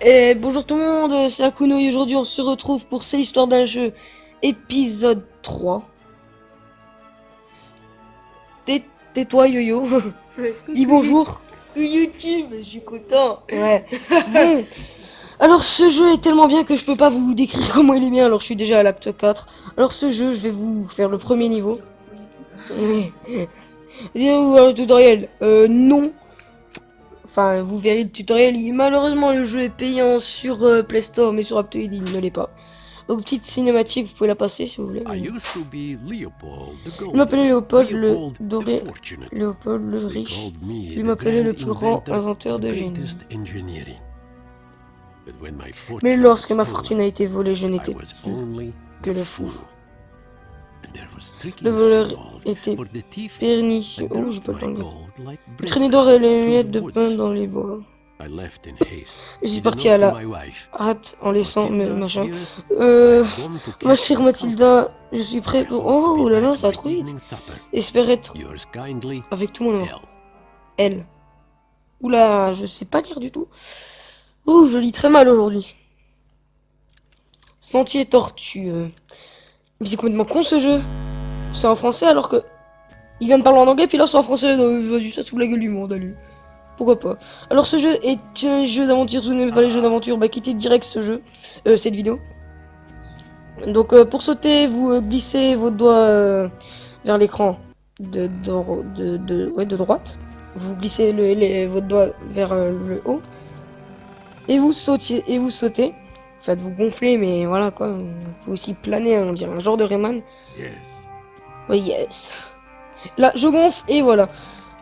Et bonjour tout le monde, c'est Akuno et aujourd'hui on se retrouve pour C'est l'histoire d'un jeu, épisode 3. Tais-toi Yo-Yo, dis bonjour. YouTube, je suis content. Ouais. Bon. Alors ce jeu est tellement bien que je peux pas vous décrire comment il est bien, alors je suis déjà à l'acte 4. Alors ce jeu, je vais vous faire le premier niveau. Oui. Dis-vous le tutoriel. Non. Enfin, vous verrez le tutoriel. Malheureusement, le jeu est payant sur Play Store, mais sur Aptoide, il ne l'est pas. Donc, petite cinématique, vous pouvez la passer si vous voulez. Il m'appelait Léopold le doré, Léopold le riche. Il m'appelait le plus grand inventeur de génie. Mais lorsque ma fortune a été volée, je n'étais plus que le fou. Le voleur était pernicieux. Oh, j'ai pas le temps de lire. Il traînait d'or et les miettes de pain dans les bois. Je suis parti à la hâte en laissant mes machins. Ma chère Mathilda, je suis prêt pour... Oh là là, ça va trop vite. J'espère être avec tout mon amour. Elle. Oula, je sais pas lire du tout. Oh, je lis très mal aujourd'hui. Sentier tortueux. Mais c'est complètement con ce jeu. C'est en français alors que... Il vient de parler en anglais, puis là c'est en français. Vas-y, ça se fout la gueule du monde, allez. Pourquoi pas. Alors ce jeu est un jeu d'aventure. Si vous n'aimez pas les jeux d'aventure, bah quittez direct ce jeu. Cette vidéo. Donc pour sauter, vous glissez vos doigts vers l'écran de droite. Vous glissez votre doigt vers le haut. Et vous sautez. Enfin, vous gonflez, mais voilà quoi. Vous pouvez aussi planer, hein, on dirait un genre de Rayman. Oui, yes. Là, je gonfle et voilà.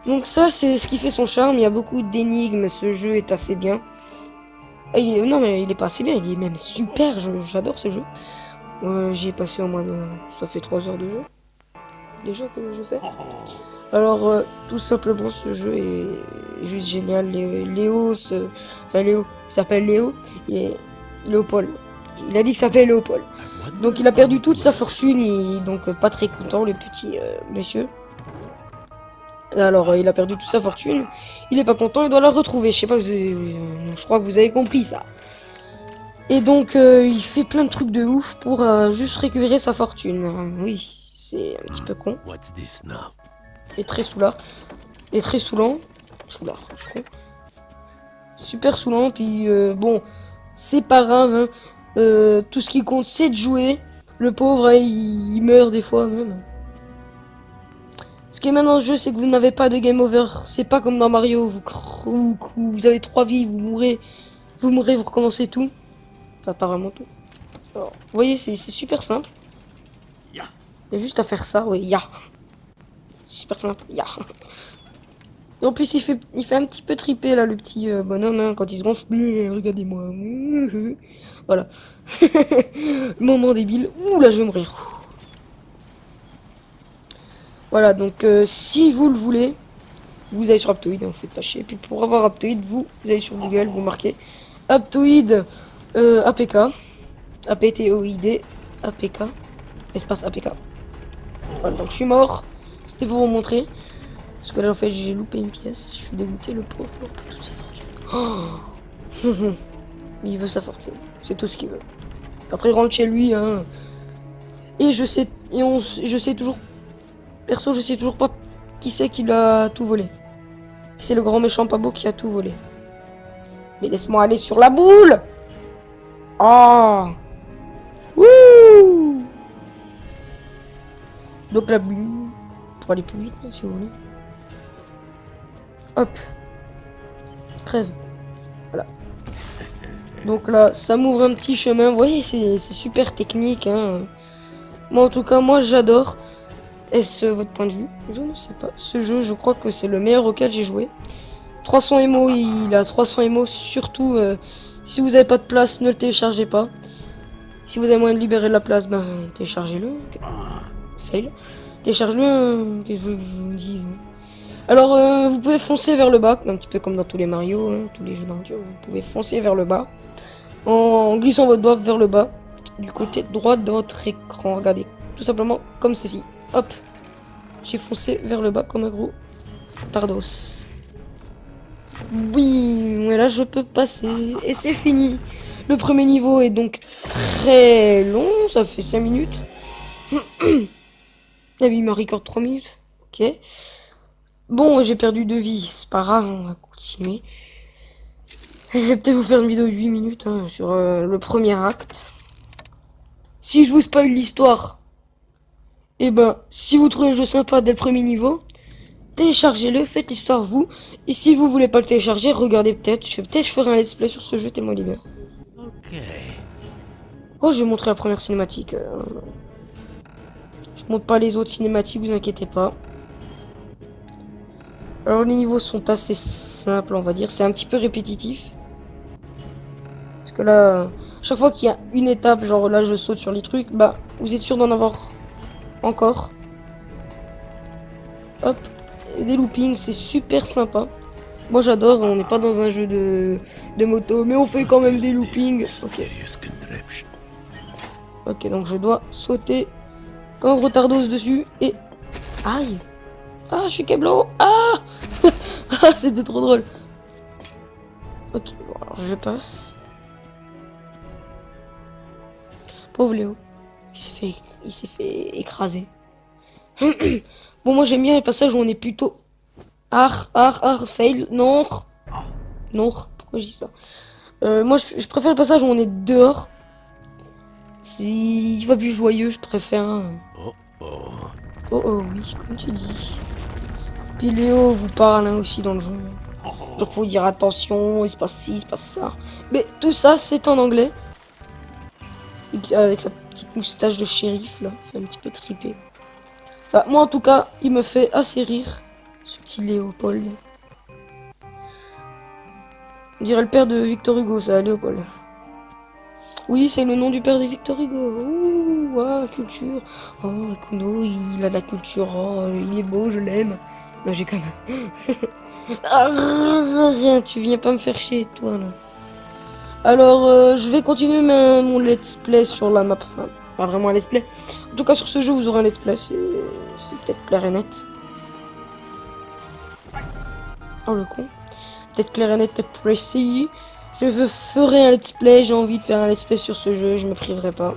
Donc ça, c'est ce qui fait son charme. Il y a beaucoup d'énigmes. Ce jeu est assez bien. Non, mais il est pas assez bien. Il est même super. J'adore ce jeu. J'y ai passé au moins... Ça fait 3 heures de jeu. Déjà que je fais. Alors, tout simplement, ce jeu est juste génial. Léo, il s'appelle Léo. Et Léopold. Il a dit qu'il s'appelait Léopold. Donc il a perdu toute sa fortune. Et donc pas très content, le petit monsieur. Alors il a perdu toute sa fortune. Il est pas content, il doit la retrouver. Je sais pas, je crois que vous avez compris ça. Et donc il fait plein de trucs de ouf pour juste récupérer sa fortune. Oui, c'est un petit peu con. Et très saoulant. Et très saoulant. Super saoulant. Puis bon, c'est pas grave. Hein. Tout ce qui compte, c'est de jouer. Le pauvre, il meurt des fois même. Ce qui est maintenant dans le jeu, c'est que vous n'avez pas de game over. C'est pas comme dans Mario, vous avez 3 vies, vous mourrez, vous recommencez tout. Enfin, pas vraiment tout. Alors, vous voyez, c'est super simple. Il y a juste à faire ça, oui, super simple, Et en plus, il fait un petit peu triper là, le petit bonhomme, hein, quand il se gonfle. Regardez-moi. Voilà. Moment débile. Ouh, là, je vais mourir. Voilà, donc si vous le voulez, vous allez sur Aptoide, hein, faites pas chier. Et puis pour avoir Aptoide, vous allez sur Google, vous marquez Aptoide APK, APTOID, APK, espace APK. Voilà, donc je suis mort. C'était pour vous montrer. Parce que là, en fait, j'ai loupé une pièce. Je suis dégoûté, le pauvre, pour toute sa fortune. Oh. Il veut sa fortune, c'est tout ce qu'il veut. Après, il rentre chez lui, hein. Et je sais toujours... Perso, je sais toujours pas qui c'est qui l'a tout volé. C'est le grand méchant pas beau qui a tout volé. Mais laisse-moi aller sur la boule. Ah. Wouh. Donc la boule. Pour aller plus vite, si vous voulez. Hop. Crève. Voilà. Donc là, ça m'ouvre un petit chemin. Vous voyez, c'est super technique, hein. Moi, en tout cas, moi, j'adore. Est-ce votre point de vue? Je ne sais pas. Ce jeu, je crois que c'est le meilleur auquel j'ai joué. 300 émo, il a 300 émo. Surtout, si vous n'avez pas de place, ne le téléchargez pas. Si vous avez moyen de libérer de la place, ben téléchargez-le. Fail. Téléchargez-le. Qu'est-ce que je vous dis? Alors, vous pouvez foncer vers le bas, un petit peu comme dans tous les Mario, hein, tous les jeux d'aventure. Vous pouvez foncer vers le bas en glissant votre doigt vers le bas, du côté droit de votre écran. Regardez, tout simplement comme ceci. Hop. J'ai foncé vers le bas comme un gros tardos. Oui, mais là je peux passer. Et c'est fini. Le premier niveau est donc très long. Ça fait 5 minutes. Ah oui, il me record 3 minutes. Ok. Bon, j'ai perdu 2 vies. C'est pas grave, on va continuer. Je vais peut-être vous faire une vidéo de 8 minutes hein, sur le premier acte. Si je vous spoil l'histoire, et ben, si vous trouvez le jeu sympa dès le premier niveau, téléchargez-le, faites l'histoire vous. Et si vous voulez pas le télécharger, regardez peut-être. Je ferai un let's play sur ce jeu tellement il est bien. Ok. Oh, je vais montrer la première cinématique. Je montre pas les autres cinématiques, vous inquiétez pas. Alors les niveaux sont assez simples, on va dire. C'est un petit peu répétitif. Parce que là, chaque fois qu'il y a une étape, genre là je saute sur les trucs, bah vous êtes sûr d'en avoir encore. Hop, et des loopings, c'est super sympa. Moi j'adore, on n'est pas dans un jeu de moto, mais on fait quand même des loopings. Ok. Ok, donc je dois sauter comme un gros tardos dessus et... Aïe. Ah, je suis Keblo. Ah. Ah, c'était trop drôle. Ok, bon, alors je passe. Pauvre Léo. Il s'est fait écraser. Bon, moi j'aime bien les passages où on est plutôt... fail. Non. Non, pourquoi je dis ça moi je préfère le passage où on est dehors. Il va plus joyeux, je préfère. Oh oh. Oh oh, oui, comme tu dis. Puis Léo vous parle hein, aussi dans le jeu. Genre pour vous dire attention, il se passe ci, il se passe ça. Mais tout ça, c'est en anglais. Et puis, avec sa petite moustache de shérif, là. Fait un petit peu triper. Enfin, moi, en tout cas, il me fait assez rire. Ce petit Léopold. On dirait le père de Victor Hugo, ça, Léopold. Oui, c'est le nom du père de Victor Hugo. Ouh, ah, culture. Oh, Kuno, il a de la culture. Oh, il est beau, je l'aime. Là, j'ai quand même... Ah, rien, tu viens pas me faire chier, toi, là. Alors, je vais continuer mon let's play sur la map. Enfin, pas vraiment un let's play. En tout cas, sur ce jeu, vous aurez un let's play. C'est peut-être clair et net. Oh, le con. Peut-être clair et net, peut-être précis. Ferai un let's play. J'ai envie de faire un let's play sur ce jeu. Je me priverai pas.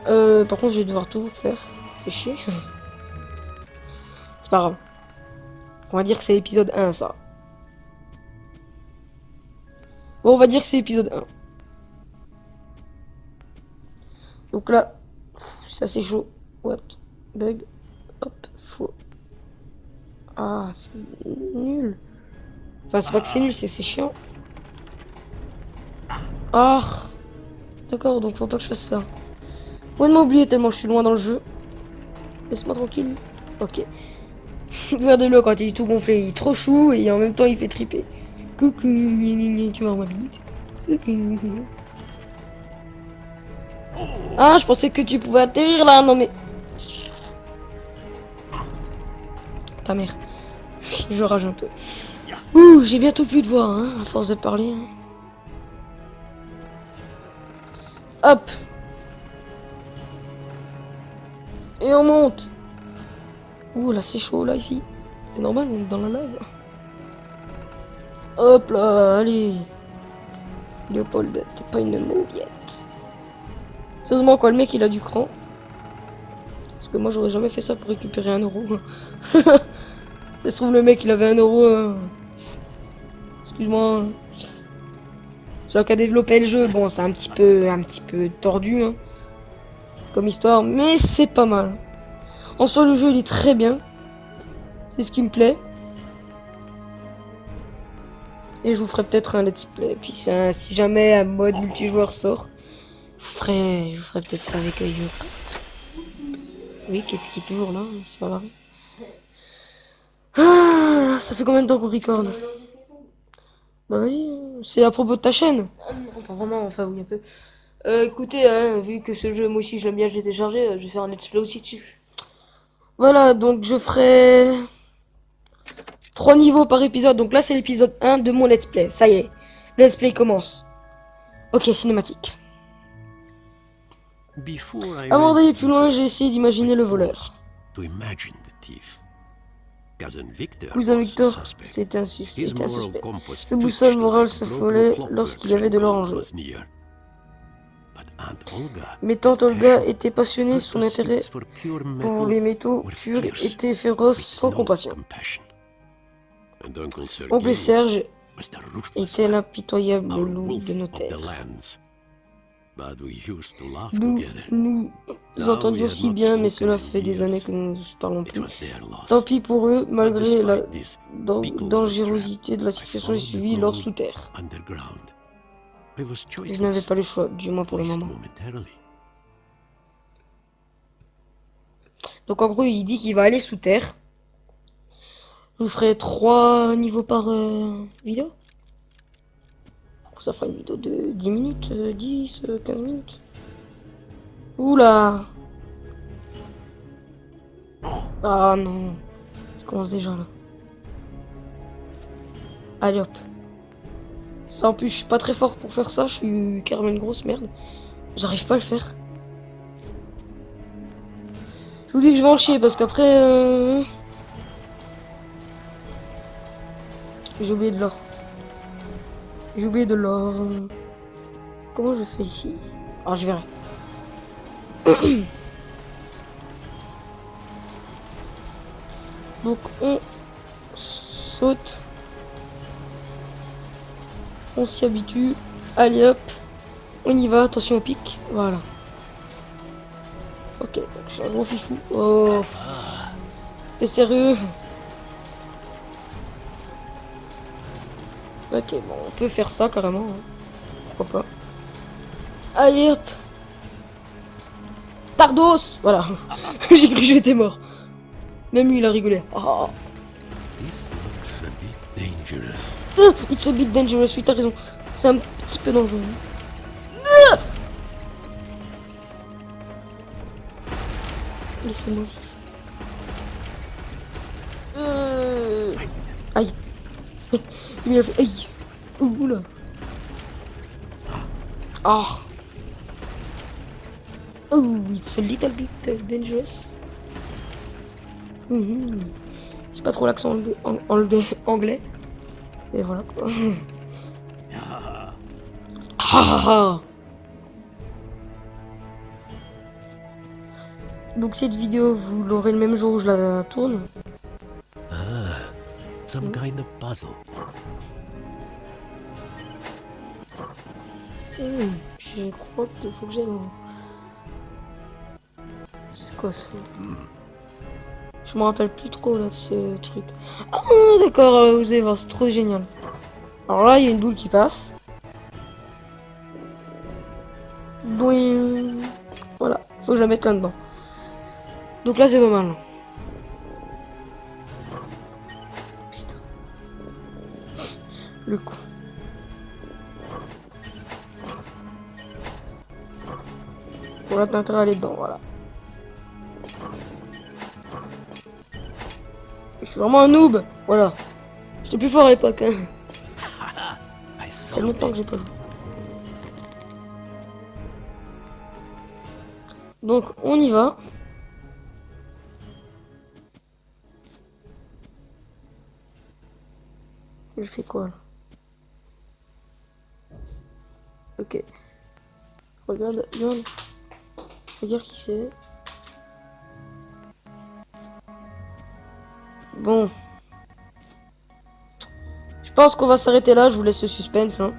Par contre, je vais devoir tout faire. C'est chier. C'est pas grave. On va dire que c'est l'épisode 1, ça. Bon, on va dire que c'est l'épisode 1. Donc là, c'est assez chaud. What? Bug. Hop, faux. Ah, c'est nul. Enfin, c'est pas que c'est nul, c'est chiant. Ah, d'accord, donc faut pas que je fasse ça. Ouais, de m'oublier tellement je suis loin dans le jeu. Laisse-moi tranquille. Ok. Regardez-le quand il est tout gonflé, il est trop chou et en même temps il fait triper. Coucou, tu vas ma bite. Coucou. Ah, je pensais que tu pouvais atterrir là, non mais... Ta mère. Je rage un peu. Ouh, j'ai bientôt plus de voix, hein, à force de parler. Hein. Hop. Et on monte. Ouh, là c'est chaud, là, ici. C'est normal, on est dans la lave. Hop là, allez. Léopold, t'es pas une mauviette. Sérieusement, quoi, le mec, il a du cran. Parce que moi, j'aurais jamais fait ça pour récupérer 1€. Ça se trouve, le mec, il avait 1€. Hein. Excuse-moi. Celui qui a développé le jeu, bon, c'est un petit peu tordu, hein, comme histoire, mais c'est pas mal. En soi, le jeu, il est très bien. C'est ce qui me plaît. Et je vous ferai peut-être un let's play. Puis si jamais un mode multijoueur sort, je vous ferai peut-être ça avec Yoka. Oui, qui est toujours là, c'est pas grave. Ah, ça fait combien de temps qu'on record? Bah vas-y, c'est à propos de ta chaîne. Enfin, vraiment, enfin oui, un peu. Écoutez, hein, vu que ce jeu, moi aussi, j'aime bien, j'ai téléchargé, je vais faire un let's play aussi dessus. Voilà, donc je ferai 3 niveaux par épisode. Donc là, c'est l'épisode 1 de mon let's play. Ça y est, le let's play commence. Ok, cinématique. Before I Avant went d'aller plus into loin, j'ai essayé d'imaginer le voleur. to imagine the thief. Cousin Victor Cousin was Victor, suspect. c'était un His moral suspect. compass Sa boussole twitched morale like se broken folait clockwork lorsqu'il y avait de when l'or en gold jeu. was near. But Aunt Olga, Mais tante Olga était passionnée, her son intérêt pursuits for pure pour metal les métaux were purs fierce, était féroce, with sans no compassion. compassion. And Uncle Oncle Sergei Serge was the ruthless était one, l'impitoyable our loup wolf de nos of the terres. lands. But we used to laugh Nous together. nous entendions si bien, mais cela fait des années que nous ne nous parlons It plus. was their loss. Tant pis pour eux, malgré la Despite this pickle dangerosité de la I situation, j'ai followed the suivi l'or gold sous terre. underground. I was Je n'avais choiceless, pas le choix, du moins at pour le least moment. momentarily. Donc en gros, il dit qu'il va aller sous terre. Je vous ferai 3 niveaux par vidéo. Ça fera une vidéo de 10 minutes, 10, 15 minutes. Oula! Ah non, ça commence déjà là. Allez hop. Ça en plus, je suis pas très fort pour faire ça, je suis carrément une grosse merde. J'arrive pas à le faire. Je vous dis que je vais en chier parce qu'après... J'ai oublié de l'or. J'ai oublié de l'or. Comment je fais ici? Ah, je verrai. Donc on saute. On s'y habitue. Allez hop. On y va. Attention au pic. Voilà. Ok, donc je suis un gros fifou. Oh. T'es sérieux? Ok, bon, on peut faire ça carrément. Hein. Pourquoi pas. Allez hop. Tardos. Voilà. J'ai cru que j'étais mort. Même lui, il a rigolé. Oh. This looks a bit dangerous. It's a bit dangerous, oui, t'as raison. C'est un petit peu dangereux. Laissez-moi vivre. Aïe. Il m'a fait... Aïe. Oula. Ah. Oh, it's a little bit dangerous. J'ai pas trop l'accent anglais. Et voilà quoi. Ah. Donc cette vidéo, vous l'aurez le même jour où je la tourne. Some kind of puzzle. Je crois qu'il faut que j'aille dans... C'est quoi ça? Je me rappelle plus trop là de ce truc. Ah d'accord, vous allez voir, c'est trop génial. Alors là, il y a une boule qui passe. Boing. Voilà, faut que je la mette là-dedans. Donc là, c'est pas mal. Putain. Le coup. Bon là, t'as intérêt à aller dedans, voilà. Je suis vraiment un noob, voilà. J'étais plus fort à l'époque, hein. Ça fait longtemps que j'ai pas joué. Donc on y va. Je fais quoi là? Ok. Regarde, regarde. Regarde qui c'est. Bon. Je pense qu'on va s'arrêter là, je vous laisse le suspense. Hein.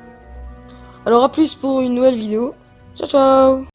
Alors à plus pour une nouvelle vidéo. Ciao ciao.